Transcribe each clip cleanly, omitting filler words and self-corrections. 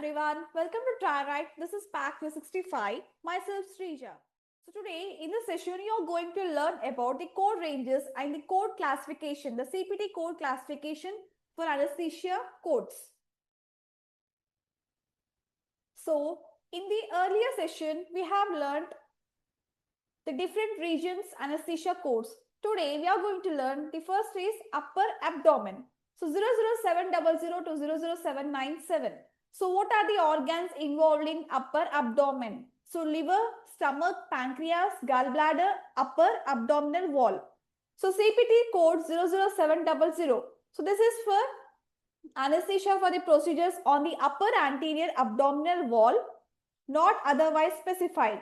everyone, welcome to Try Right. This is Pack 365. Myself Srija. So today in this session you are going to learn about the code ranges and the code classification, the CPT code classification for anesthesia codes. So in the earlier session we have learned the different regions anesthesia codes. Today we are going to learn the first is upper abdomen. So 00700 to 00797. So what are the organs involved in upper abdomen? So liver, stomach, pancreas, gallbladder, upper abdominal wall. So CPT code 00700. So this is for anesthesia for the procedures on the upper anterior abdominal wall, not otherwise specified.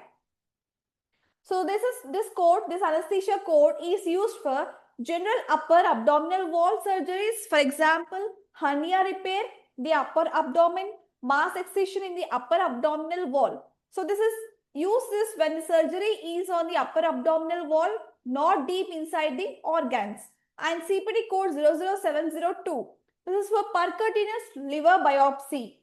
So this anesthesia code is used for general upper abdominal wall surgeries. For example, hernia repair, the upper abdomen, mass excision in the upper abdominal wall. So this when the surgery is on the upper abdominal wall, not deep inside the organs. And CPT code 00702. This is for percutaneous liver biopsy.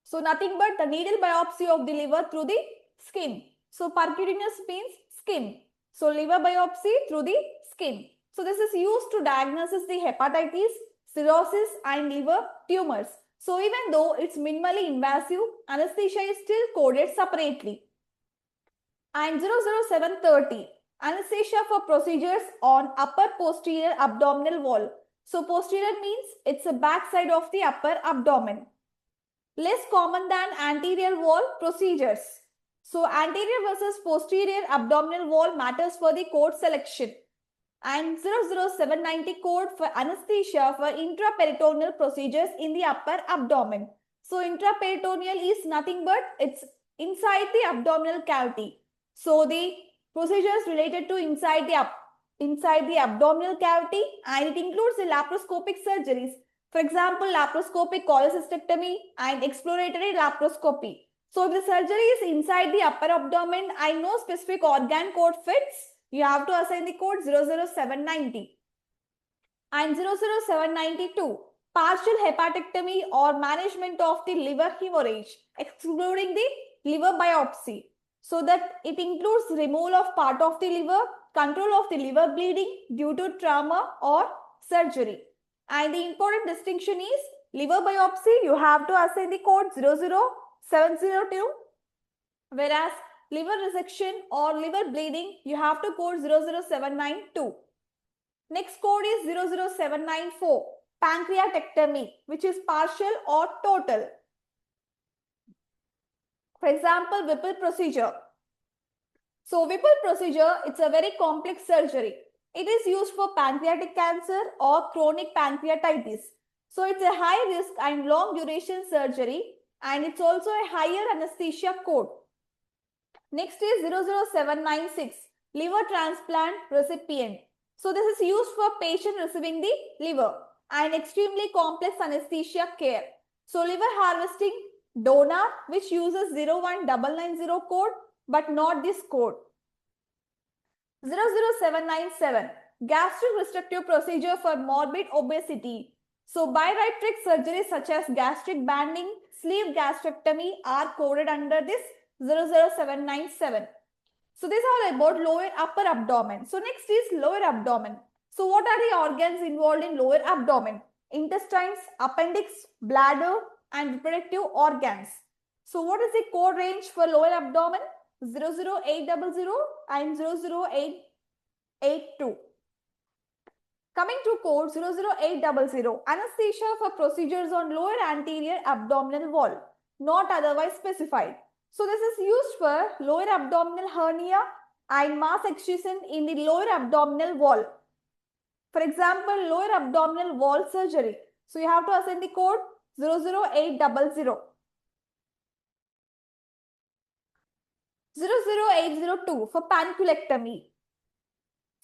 So nothing but the needle biopsy of the liver through the skin. So percutaneous means skin. So liver biopsy through the skin. So this is used to diagnose the hepatitis, cirrhosis and liver tumors. So even though it's minimally invasive, anesthesia is still coded separately. And 00730, anesthesia for procedures on upper posterior abdominal wall. So posterior means it's the back side of the upper abdomen. Less common than anterior wall procedures. So anterior versus posterior abdominal wall matters for the code selection. And 00790 code for anesthesia for intraperitoneal procedures in the upper abdomen. So intraperitoneal is nothing but it's inside the abdominal cavity. So the procedures related to inside the abdominal cavity, and it includes the laparoscopic surgeries. For example, laparoscopic cholecystectomy and exploratory laparoscopy. So if the surgery is inside the upper abdomen and no specific organ code fits, you have to assign the code 00790. And 00792, partial hepatectomy or management of the liver hemorrhage, excluding the liver biopsy. So that it includes removal of part of the liver, control of the liver bleeding due to trauma or surgery. And the important distinction is liver biopsy, you have to assign the code 00702, whereas liver resection or liver bleeding, you have to code 00792. Next code is 00794, pancreatectomy, which is partial or total. For example, Whipple procedure. So Whipple procedure, it's a very complex surgery. It is used for pancreatic cancer or chronic pancreatitis. So it's a high risk and long duration surgery, and it's also a higher anesthesia code. Next is 00796, liver transplant recipient. So this is used for patient receiving the liver and extremely complex anesthesia care. So liver harvesting donor, which uses 01990 code but not this code. 00797, gastric restrictive procedure for morbid obesity. So bariatric surgeries such as gastric banding, sleeve gastrectomy are coded under this 00797. So these are about lower upper abdomen. So next is lower abdomen. So what are the organs involved in lower abdomen? Intestines, appendix, bladder and reproductive organs. So what is the code range for lower abdomen? 00800 and 00882. Coming to code 00800, anesthesia for procedures on lower anterior abdominal wall, not otherwise specified. So this is used for lower abdominal hernia and mass excision in the lower abdominal wall. For example, lower abdominal wall surgery. So you have to assign the code 00800. 00802 for paniculectomy.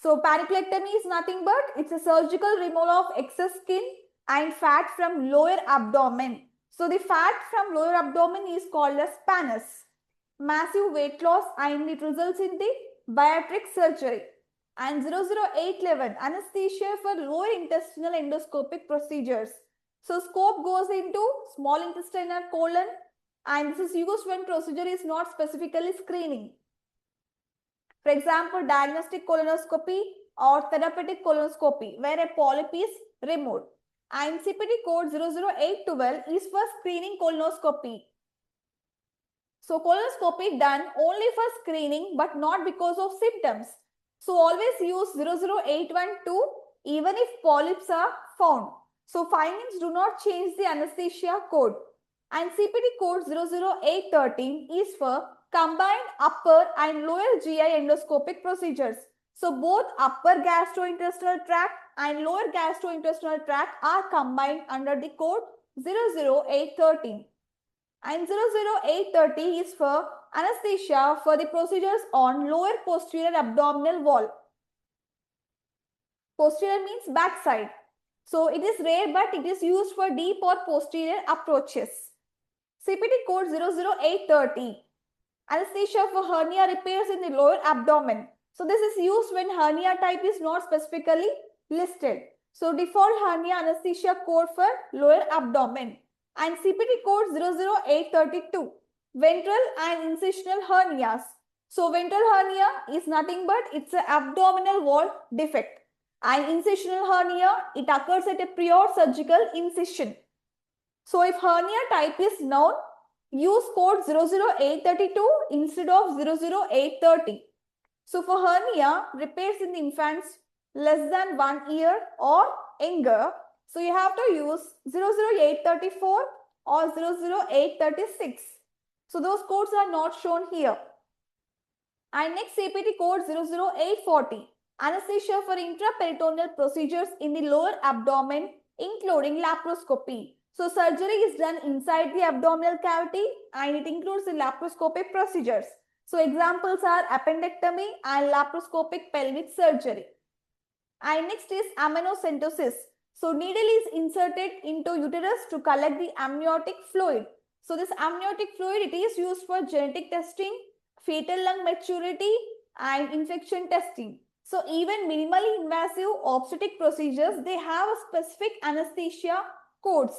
So paniculectomy is nothing but it's a surgical removal of excess skin and fat from lower abdomen. So the fat from lower abdomen is called as pannus. Massive weight loss and it results in the bariatric surgery. And 00811, anesthesia for lower intestinal endoscopic procedures. So scope goes into small intestine or colon, and this is used when procedure is not specifically screening. For example, diagnostic colonoscopy or therapeutic colonoscopy, where a polyp is removed. And CPT code 00812 is for screening colonoscopy. So colonoscopy done only for screening but not because of symptoms. So always use 00812 even if polyps are found. So findings do not change the anesthesia code. And CPT code 00813 is for combined upper and lower GI endoscopic procedures. So both upper gastrointestinal tract and lower gastrointestinal tract are combined under the code 00813. And 00830 is for anesthesia for the procedures on lower posterior abdominal wall. Posterior means backside. So it is rare but it is used for deep or posterior approaches. CPT code 00830. Anesthesia for hernia repairs in the lower abdomen. So this is used when hernia type is not specifically listed. So default hernia anesthesia code for lower abdomen. And CPT code 00832. Ventral and incisional hernias. So ventral hernia is nothing but it's an abdominal wall defect. And incisional hernia, it occurs at a prior surgical incision. So if hernia type is known, use code 00832 instead of 00830. So for hernia, repairs in the infants less than 1 year or younger, so you have to use 00834 or 00836. So those codes are not shown here. And next CPT code 00840. Anesthesia for intraperitoneal procedures in the lower abdomen including laparoscopy. So surgery is done inside the abdominal cavity and it includes the laparoscopic procedures. So examples are appendectomy and laparoscopic pelvic surgery. And next is amniocentesis. So needle is inserted into uterus to collect the amniotic fluid. So this amniotic fluid, it is used for genetic testing, fetal lung maturity and infection testing. So even minimally invasive obstetric procedures, they have a specific anesthesia codes.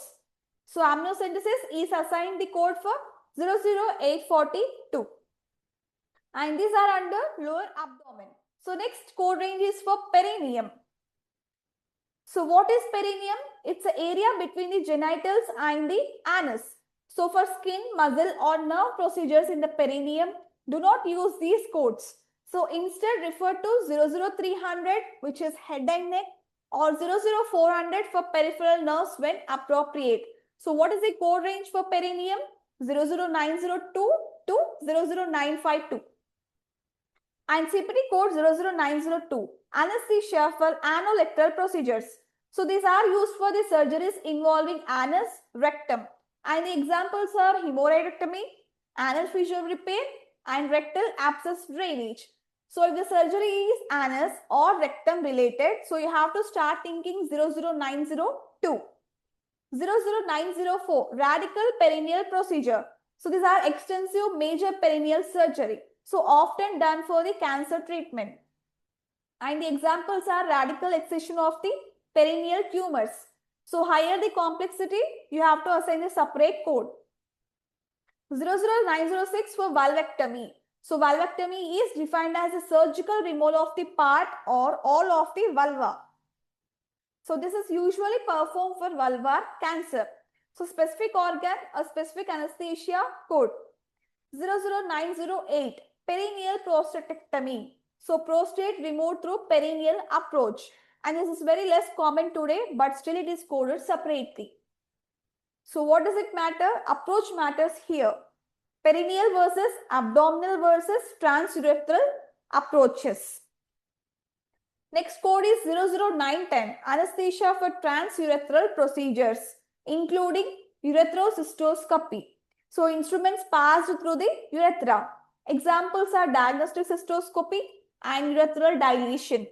So amniocentesis is assigned the code for 00842. And these are under lower abdomen. So next code range is for perineum. So what is perineum? It's the area between the genitals and the anus. So for skin, muscle or nerve procedures in the perineum, do not use these codes. So instead refer to 00300 which is head and neck or 00400 for peripheral nerves when appropriate. So what is the code range for perineum? 00902 to 00952. And CPT code 00902. Anesthesia for anolectal procedures. So these are used for the surgeries involving anus, rectum. And the examples are hemorrhoidectomy, anal fissure repair and rectal abscess drainage. So if the surgery is anus or rectum related, so you have to start thinking 00902. 00904, radical perineal procedure. So these are extensive major perineal surgery. So often done for the cancer treatment. And the examples are radical excision of the perineal tumors. So higher the complexity, you have to assign a separate code. 00906 for valvectomy. So valvectomy is defined as a surgical removal of the part or all of the vulva. So this is usually performed for vulvar cancer. So specific organ, a specific anesthesia code. 00908, perineal prostatectomy. So prostate removed through perineal approach. And this is very less common today, but still it is coded separately. So what does it matter? Approach matters here. Perineal versus abdominal versus transurethral approaches. Next code is 00910, anesthesia for transurethral procedures, including urethrocystoscopy. So instruments passed through the urethra. Examples are diagnostic cystoscopy and urethral dilation.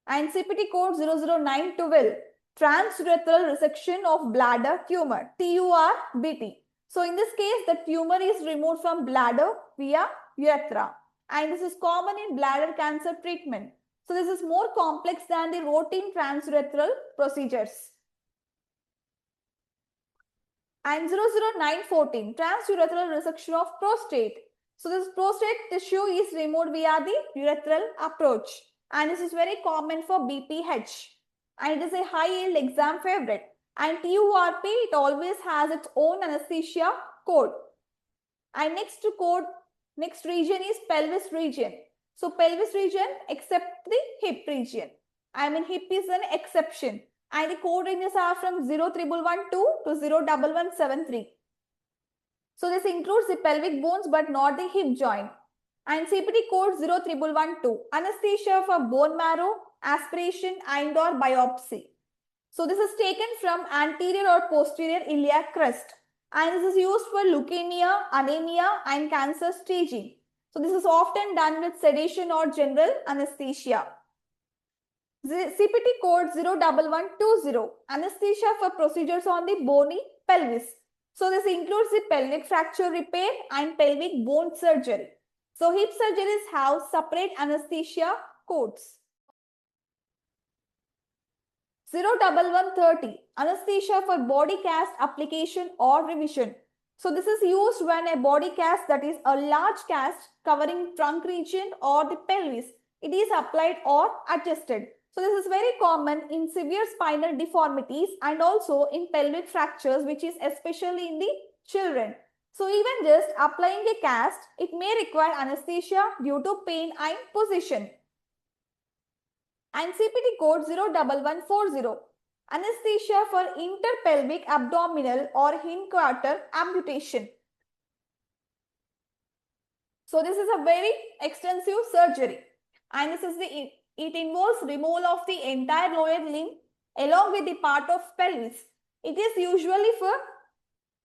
And CPT code 00912, transurethral resection of bladder tumor, TURBT. So in this case, the tumor is removed from bladder via urethra. And this is common in bladder cancer treatment. So this is more complex than the routine transurethral procedures. And 00914, transurethral resection of prostate. So this prostate tissue is removed via the urethral approach, and this is very common for BPH, and it is a high yield exam favorite. And TURP, it always has its own anesthesia code. And next region is pelvis region. So pelvis region except the hip region. I mean hip is an exception. And the code ranges are from 01112 to 01173. So this includes the pelvic bones but not the hip joint. And CPT code 01112. Anesthesia for bone marrow, aspiration and or biopsy. So this is taken from anterior or posterior iliac crest. And this is used for leukemia, anemia and cancer staging. So this is often done with sedation or general anesthesia. CPT code 01120. Anesthesia for procedures on the bony pelvis. So this includes the pelvic fracture repair and pelvic bone surgery. So hip surgeries have separate anesthesia codes. 01130. Anesthesia for body cast application or revision. So this is used when a body cast, that is a large cast covering trunk region or the pelvis, it is applied or adjusted. So this is very common in severe spinal deformities and also in pelvic fractures, which is especially in the children. So even just applying a cast, it may require anesthesia due to pain and position. And CPT code 01140. Anesthesia for interpelvic abdominal or hindquarter amputation. So this is a very extensive surgery, and it involves removal of the entire lower limb along with the part of pelvis. It is usually for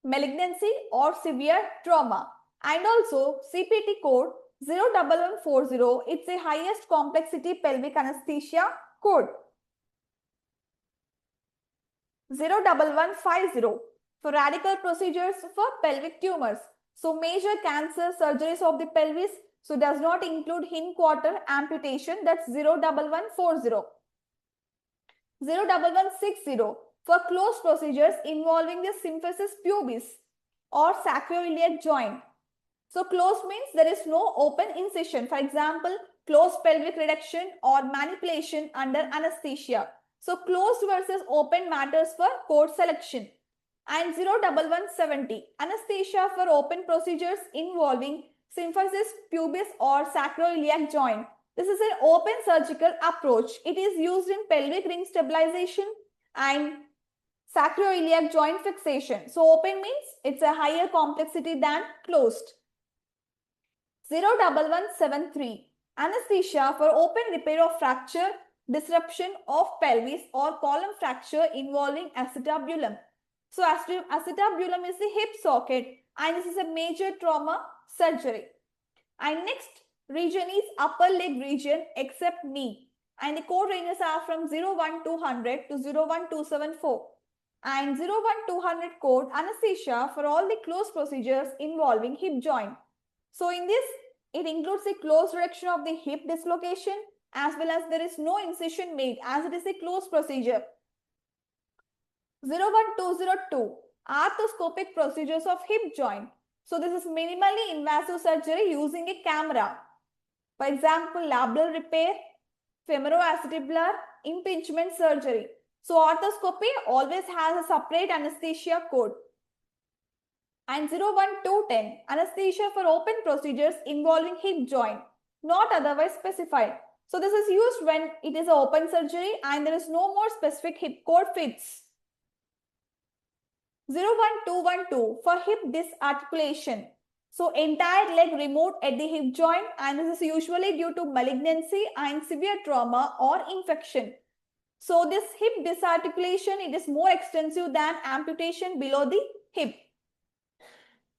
malignancy or severe trauma. And also CPT code 01140, it's the highest complexity pelvic anesthesia code. 01150 for radical procedures for pelvic tumors. So major cancer surgeries of the pelvis, so does not include hindquarter amputation, that's 01140. 01160 for closed procedures involving the symphysis pubis or sacroiliac joint. So closed means there is no open incision. For example, closed pelvic reduction or manipulation under anesthesia. So closed versus open matters for code selection. And 01170, anesthesia for open procedures involving symphysis pubis or sacroiliac joint. This is an open surgical approach. It is used in pelvic ring stabilization and sacroiliac joint fixation. So open means it's a higher complexity than closed. 01173, anesthesia for open repair of fracture, disruption of pelvis or column fracture involving acetabulum. So acetabulum is the hip socket, and this is a major trauma surgery. And next region is upper leg region except knee, and the code ranges are from 01200 to 01274. And 01200 code anesthesia for all the closed procedures involving hip joint. So in this, it includes the closed reduction of the hip dislocation as well as there is no incision made as it is a closed procedure. 01202, arthroscopic procedures of hip joint. So this is minimally invasive surgery using a camera. For example, labral repair, femoroacetabular impingement surgery. So arthroscopy always has a separate anesthesia code. And 01210, anesthesia for open procedures involving hip joint, not otherwise specified. So this is used when it is an open surgery and there is no more specific hip code fits. 01212 for hip disarticulation. So entire leg removed at the hip joint, and this is usually due to malignancy and severe trauma or infection. So this hip disarticulation, it is more extensive than amputation below the hip.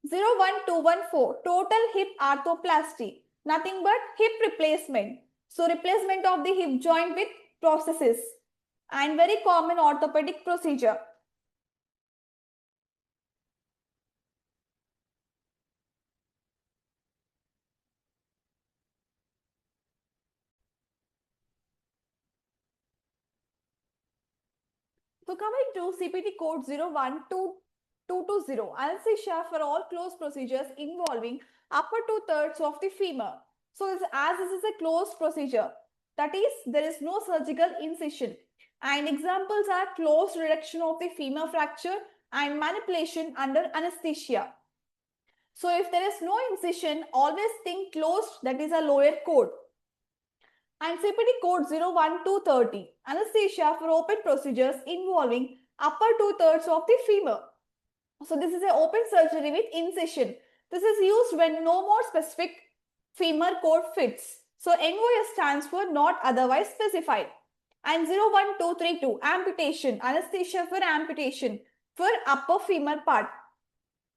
01214, total hip arthroplasty, nothing but hip replacement. So replacement of the hip joint with prosthesis, and very common orthopedic procedure. So coming to CPT code 012 220. Anesthesia for all closed procedures involving upper two-thirds of the femur. So as this is a closed procedure, that is, there is no surgical incision. And examples are closed reduction of the femur fracture and manipulation under anesthesia. So if there is no incision, always think closed, that is a lower code. And CPT code 01230, anesthesia for open procedures involving upper two-thirds of the femur. So this is an open surgery with incision. This is used when no more specific femur code fits. So NOS stands for not otherwise specified. And 01232, amputation, anesthesia for amputation for upper femur part.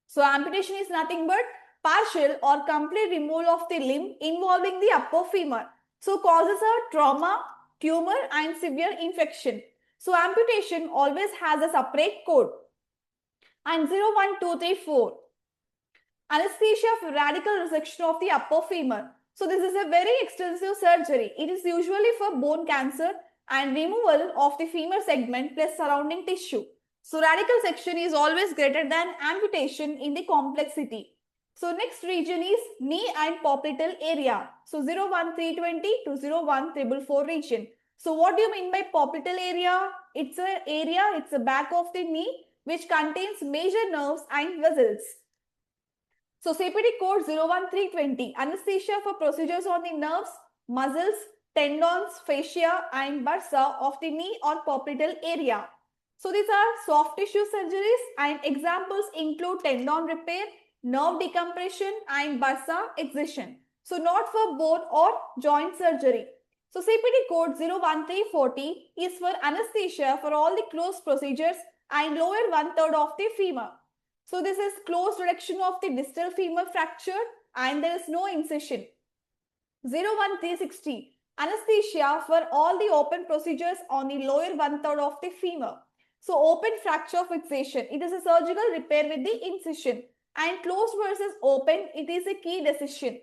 So amputation is nothing but partial or complete removal of the limb involving the upper femur. So causes a trauma, tumor and severe infection. So amputation always has a separate code. And 01234, anesthesia for radical resection of the upper femur. So this is a very extensive surgery. It is usually for bone cancer and removal of the femur segment plus surrounding tissue. So radical section is always greater than amputation in the complexity. So next region is knee and popliteal area. So 01320 to 01444 region. So what do you mean by popliteal area? It's an area, it's the back of the knee which contains major nerves and vessels. So CPT code 01320, anesthesia for procedures on the nerves, muscles, tendons, fascia and bursa of the knee or popliteal area. So these are soft tissue surgeries and examples include tendon repair, nerve decompression and bursa excision. So not for bone or joint surgery. So CPT code 01340 is for anesthesia for all the closed procedures and lower one-third of the femur. So this is closed reduction of the distal femur fracture and there is no incision. 01360, anesthesia for all the open procedures on the lower one-third of the femur. So open fracture fixation, it is a surgical repair with the incision, and closed versus open, it is a key decision.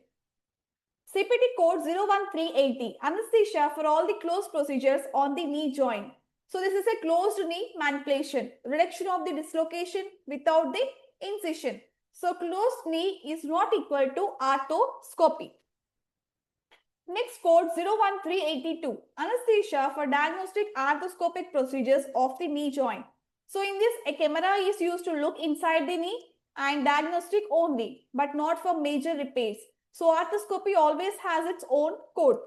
CPT code 01380, anesthesia for all the closed procedures on the knee joint. So this is a closed knee manipulation, reduction of the dislocation without the incision. So closed knee is not equal to arthroscopy. Next code 01382, anesthesia for diagnostic arthroscopic procedures of the knee joint. So in this, a camera is used to look inside the knee and diagnostic only, but not for major repairs. So arthroscopy always has its own code.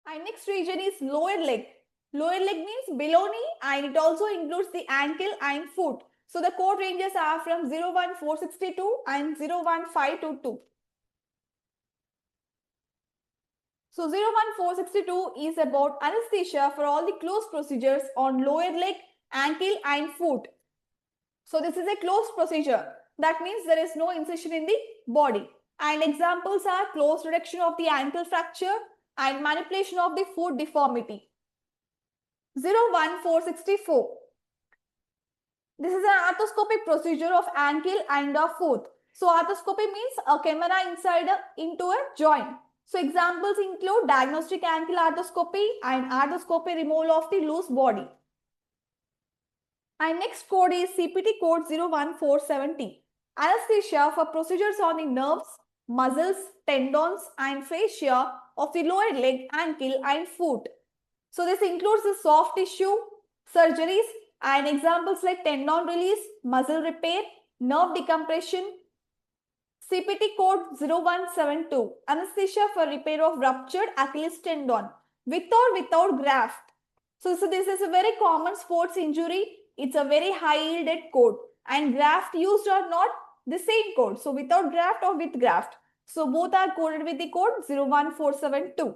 And next region is lower leg. Lower leg means below knee and it also includes the ankle and foot. So the code ranges are from 01462 and 01522. So 01462 is about anesthesia for all the closed procedures on lower leg, ankle and foot. So this is a closed procedure. That means there is no incision in the body. And examples are closed reduction of the ankle fracture and manipulation of the foot deformity. 01464. This is an arthroscopic procedure of ankle and of foot. So arthroscopy means a camera into a joint. So examples include diagnostic ankle arthroscopy and arthroscopy removal of the loose body. And next code is CPT code 01470. Anesthesia for procedures on the nerves, muscles, tendons and fascia of the lower leg, ankle and foot. So this includes the soft tissue surgeries and examples like tendon release, muscle repair, nerve decompression. CPT code 0172, anesthesia for repair of ruptured Achilles tendon with or without graft. So this is a very common sports injury. It's a very high yielded code and graft used are not the same code. So without graft or with graft. So both are coded with the code 01472.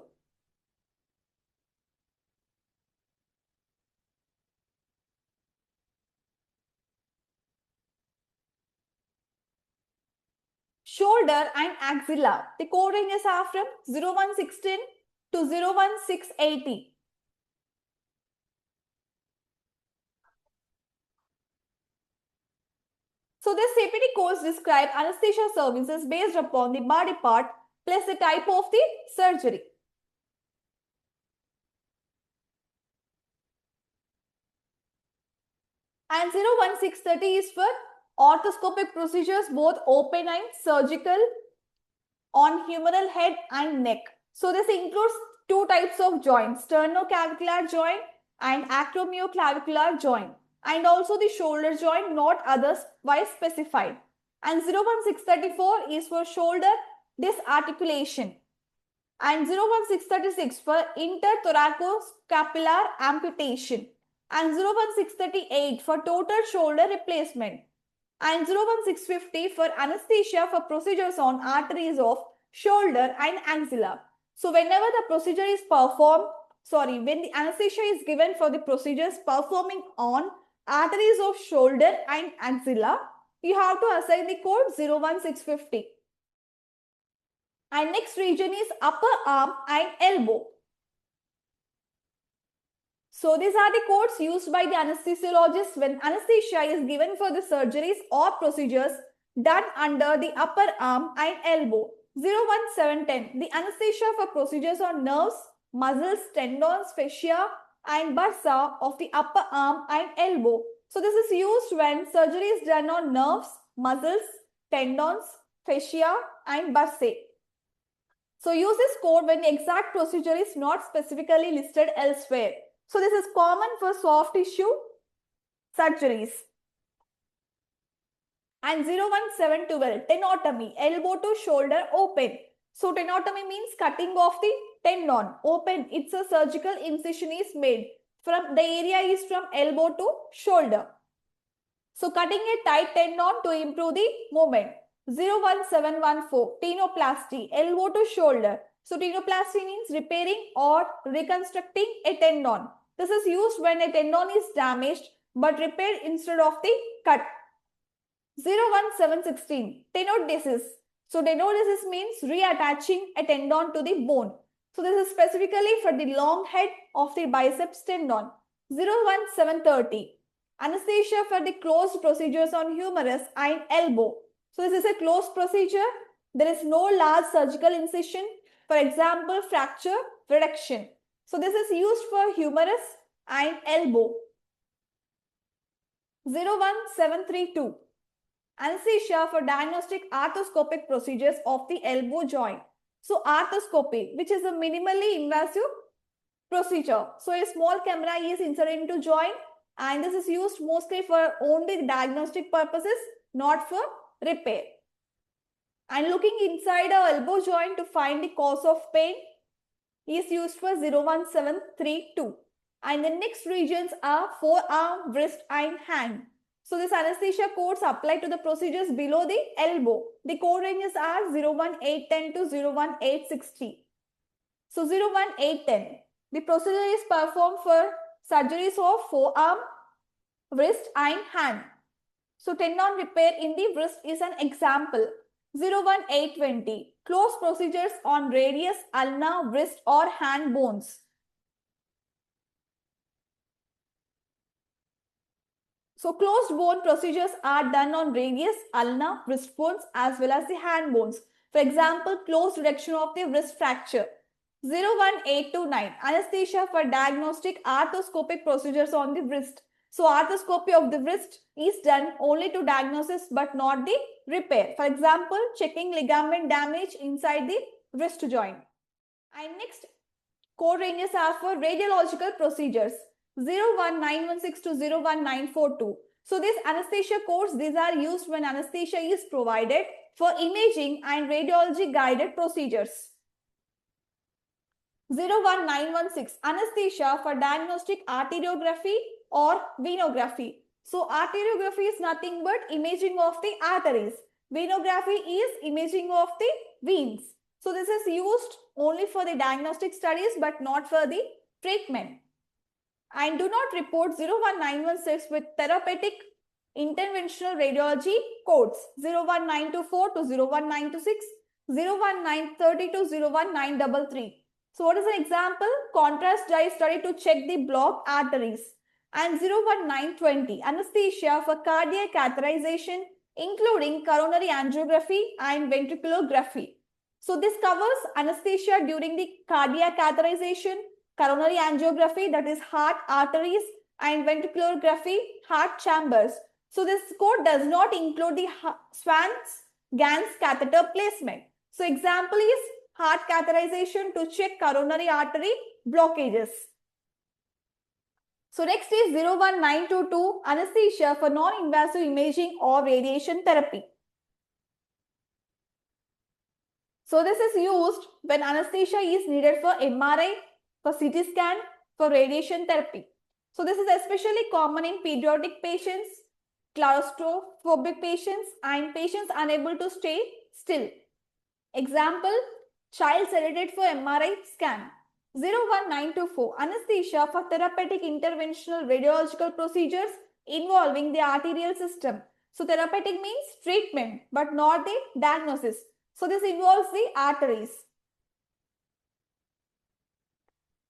Shoulder and axilla. The code ranges are from 0116 to 01680. So this CPT codes describe anesthesia services based upon the body part plus the type of the surgery. And 01630 is for orthoscopic procedures, both open and surgical, on humeral head and neck. So this includes two types of joints, sternoclavicular joint and acromioclavicular joint, and also the shoulder joint, not otherwise specified. And 01634 is for shoulder disarticulation, and 01636 for interthoracoscapular amputation, and 01638 for total shoulder replacement, and 01650 for anesthesia for procedures on arteries of shoulder and axilla. So whenever the procedure is performed, when the anesthesia is given for the procedures performing on arteries of shoulder and axilla, you have to assign the code 01650. And next region is upper arm and elbow. So these are the codes used by the anesthesiologist when anesthesia is given for the surgeries or procedures done under the upper arm and elbow. 01710, the anesthesia for procedures on nerves, muscles, tendons, fascia and bursa of the upper arm and elbow. So this is used when surgery is done on nerves, muscles, tendons, fascia and bursae. So use this code when the exact procedure is not specifically listed elsewhere. So this is common for soft tissue surgeries. And 01712, tenotomy, elbow to shoulder open. So tenotomy means cutting off the tendon, open. It's a surgical incision is made. From the area is from elbow to shoulder. So cutting a tight tendon to improve the movement. 01714, tenoplasty, elbow to shoulder. So tenoplasty means repairing or reconstructing a tendon. This is used when a tendon is damaged but repaired instead of the cut. 01716, tenodesis. So tenodesis means reattaching a tendon to the bone. So this is specifically for the long head of the biceps tendon. 01730, anesthesia for the closed procedures on humerus and elbow. So this is a closed procedure. There is no large surgical incision. For example, fracture reduction. So this is used for humerus and elbow. 01732, anesthesia for diagnostic arthroscopic procedures of the elbow joint. So arthroscopy, which is a minimally invasive procedure. So a small camera is inserted into joint and this is used mostly for only diagnostic purposes, not for repair. And looking inside our elbow joint to find the cause of pain is used for 01732. And the next regions are forearm, wrist and hand. So this anesthesia codes apply to the procedures below the elbow. The code ranges are 01810 to 01860. So 01810, the procedure is performed for surgeries of forearm, wrist and hand. So tendon repair in the wrist is an example. 01820, close procedures on radius, ulna, wrist or hand bones. So closed bone procedures are done on radius, ulna, wrist bones as well as the hand bones. For example, closed reduction of the wrist fracture. 01829, anesthesia for diagnostic arthroscopic procedures on the wrist. So arthroscopy of the wrist is done only to diagnosis but not the repair. For example, checking ligament damage inside the wrist joint. And next, code ranges are for radiological procedures. 01916 to 01942. So these anesthesia codes, these are used when anesthesia is provided for imaging and radiology guided procedures. 01916, anesthesia for diagnostic arteriography or venography. So arteriography is nothing but imaging of the arteries. Venography is imaging of the veins. So this is used only for the diagnostic studies but not for the treatment. And do not report 01916 with therapeutic interventional radiology codes 01924 to 01926, 01930 to 01933. So what is an example? Contrast dye study to check the blocked arteries. And 01920, anesthesia for cardiac catheterization including coronary angiography and ventriculography. So this covers anesthesia during the cardiac catheterization, coronary angiography, that is heart arteries, and ventriculography, heart chambers. So this code does not include the Swans-Ganz catheter placement. So example is heart catheterization to check coronary artery blockages. So next is 01922 anesthesia for non-invasive imaging or radiation therapy. So this is used when anesthesia is needed for MRI, for CT scan, for radiation therapy. So this is especially common in pediatric patients, claustrophobic patients, and patients unable to stay still. Example, child sedated for MRI scan. 01924 anesthesia for therapeutic interventional radiological procedures involving the arterial system. So therapeutic means treatment but not the diagnosis. So this involves the arteries.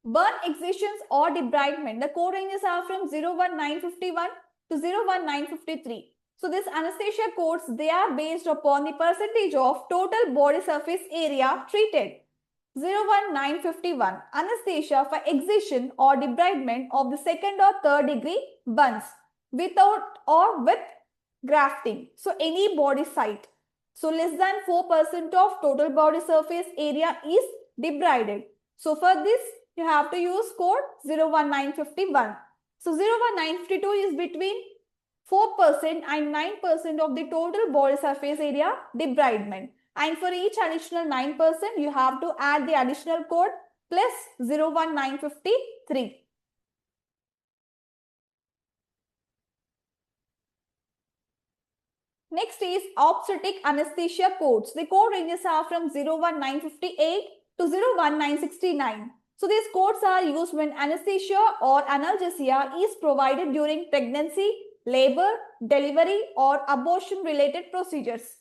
Burn excisions or debridement. The code ranges are from 01951 to 01953. So this anesthesia codes, they are based upon the percentage of total body surface area treated. 01951 anesthesia for excision or debridement of the second or third degree burns without or with grafting. So any body site. So less than 4% of total body surface area is debrided. So for this you have to use code 01951. So 01952 is between 4% and 9% of the total body surface area debridement. And for each additional 9%, you have to add the additional code plus 01953. Next is obstetric anesthesia codes. The code ranges are from 01958 to 01969. So these codes are used when anesthesia or analgesia is provided during pregnancy, labor, delivery, or abortion related procedures.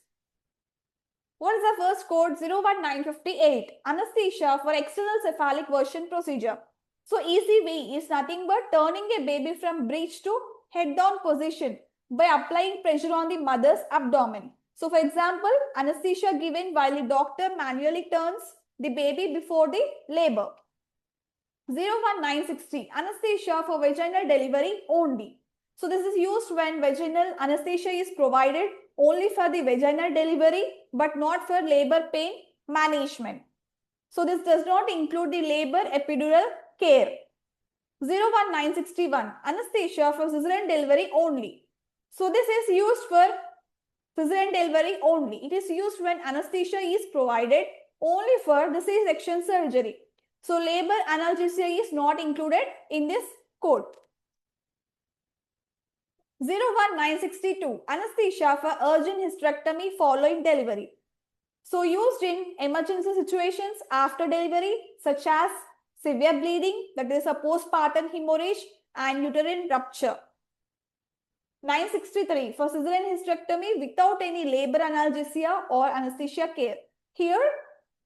What is the first code? 01958. Anesthesia for external cephalic version procedure. So ECV is nothing but turning a baby from breech to head-down position by applying pressure on the mother's abdomen. So for example, anesthesia given while the doctor manually turns the baby before the labor. 01960. Anesthesia for vaginal delivery only. So this is used when vaginal anesthesia is provided only for the vaginal delivery but not for labor pain management. So this does not include the labor epidural care. 01961 anesthesia for cesarean delivery only. So this is used for cesarean delivery only. It is used when anesthesia is provided only for the C-section surgery. So labor analgesia is not included in this code. 01962 anesthesia for urgent hysterectomy following delivery. So used in emergency situations after delivery such as severe bleeding, that is a postpartum hemorrhage and uterine rupture. 963 for cesarean hysterectomy without any labor analgesia or anesthesia care. Here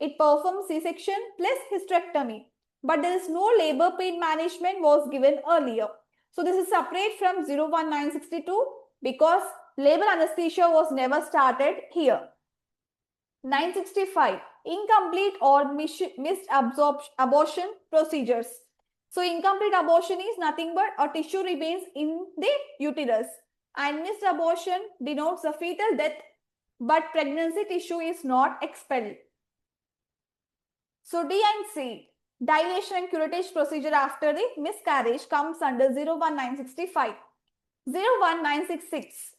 it performs C-section plus hysterectomy, but there is no labor pain management was given earlier. So this is separate from 01962 because labor anesthesia was never started here. 965 incomplete or missed abortion procedures. So incomplete abortion is nothing but a tissue remains in the uterus, and missed abortion denotes a fetal death but pregnancy tissue is not expelled. So D and C, dilation and curettage procedure after the miscarriage, comes under 01965. 01966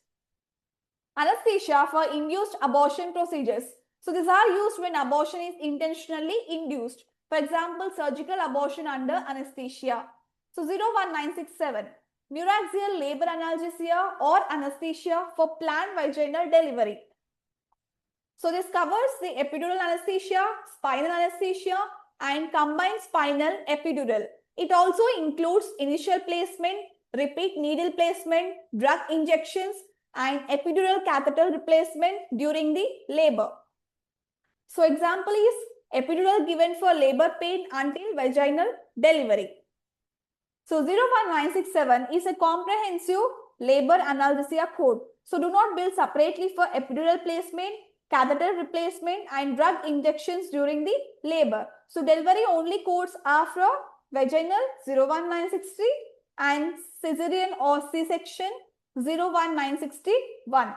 anesthesia for induced abortion procedures. So these are used when abortion is intentionally induced. For example, surgical abortion under anesthesia. So 01967 neuraxial labor analgesia or anesthesia for planned vaginal delivery. So this covers the epidural anesthesia, spinal anesthesia and combined spinal epidural. It also includes initial placement, repeat needle placement, drug injections and epidural catheter replacement during the labor. So example is epidural given for labor pain until vaginal delivery. So 01967 is a comprehensive labor analgesia code. So do not bill separately for epidural placement, catheter replacement and drug injections during the labor. So delivery only codes are for vaginal 01963 and cesarean or C-section 01961.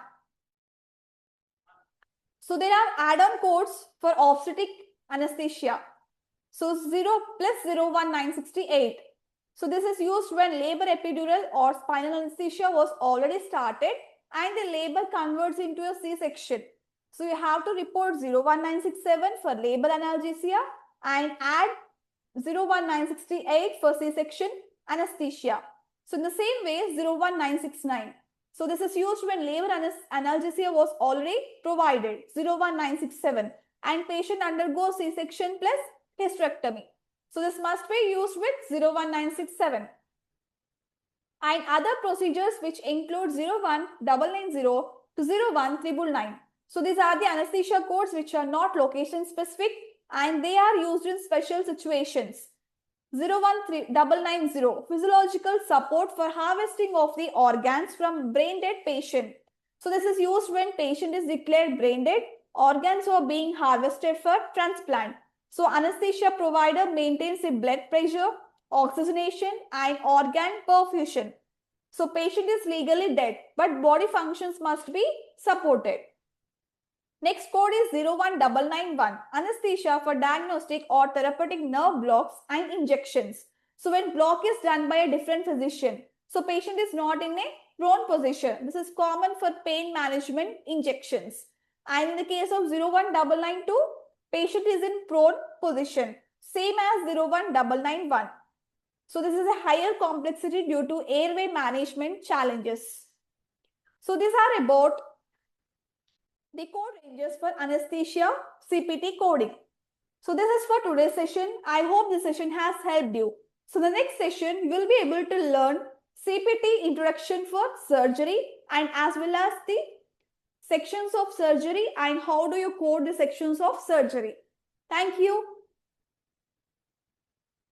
So there are add-on codes for obstetric anesthesia. So 0 plus 01968. So this is used when labor epidural or spinal anesthesia was already started and the labor converts into a C-section. So you have to report 01967 for labor analgesia and add 01968 for C-section anesthesia. So in the same way 01969. So this is used when labor analgesia was already provided 01967 and patient undergoes C-section plus hysterectomy. So this must be used with 01967. And other procedures which include 01990 to 01999. So these are the anesthesia codes which are not location specific and they are used in special situations. 01990, physiological support for harvesting of the organs from brain dead patient. So this is used when patient is declared brain dead, organs are being harvested for transplant. So anesthesia provider maintains the blood pressure, oxygenation and organ perfusion. So patient is legally dead, but body functions must be supported. Next code is 01991, anesthesia for diagnostic or therapeutic nerve blocks and injections. So when block is done by a different physician, so patient is not in a prone position. This is common for pain management injections. And in the case of 01992, patient is in prone position, same as 01991. So this is a higher complexity due to airway management challenges. So these are about the code ranges for anesthesia CPT coding. So this is for today's session. I hope this session has helped you. So the next session you will be able to learn CPT introduction for surgery and as well as the sections of surgery and how do you code the sections of surgery. Thank you.